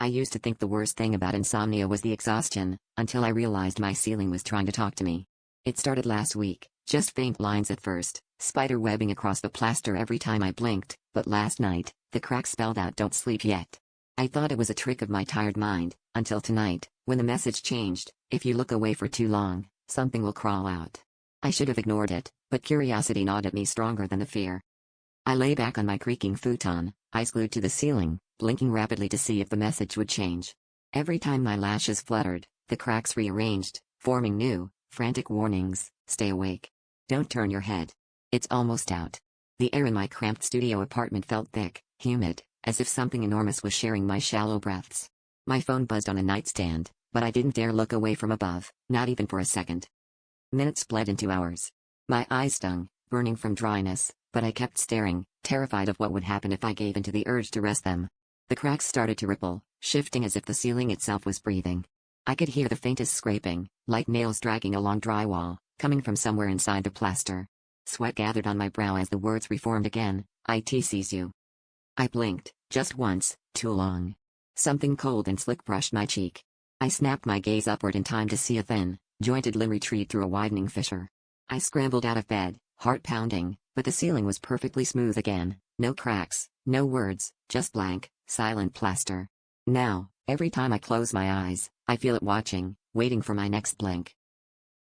I used to think the worst thing about insomnia was the exhaustion, until I realized my ceiling was trying to talk to me. It started last week, just faint lines at first, spider webbing across the plaster every time I blinked, but last night, the crack spelled out "Don't sleep yet." I thought it was a trick of my tired mind, until tonight, when the message changed: "If you look away for too long, something will crawl out." I should have ignored it, but curiosity gnawed at me stronger than the fear. I lay back on my creaking futon, eyes glued to the ceiling, blinking rapidly to see if the message would change. Every time my lashes fluttered, the cracks rearranged, forming new, frantic warnings: "Stay awake. Don't turn your head. It's almost out." The air in my cramped studio apartment felt thick, humid, as if something enormous was sharing my shallow breaths. My phone buzzed on a nightstand, but I didn't dare look away from above, not even for a second. Minutes bled into hours. My eyes stung, burning from dryness, but I kept staring, terrified of what would happen if I gave in to the urge to rest them. The cracks started to ripple, shifting as if the ceiling itself was breathing. I could hear the faintest scraping, like nails dragging along drywall, coming from somewhere inside the plaster. Sweat gathered on my brow as the words reformed again: "IT sees you." I blinked, just once, too long. Something cold and slick brushed my cheek. I snapped my gaze upward in time to see a thin, jointed limb retreat through a widening fissure. I scrambled out of bed, heart pounding, but the ceiling was perfectly smooth again, no cracks, no words, just blank, silent plaster. Now, every time I close my eyes, I feel it watching, waiting for my next blink.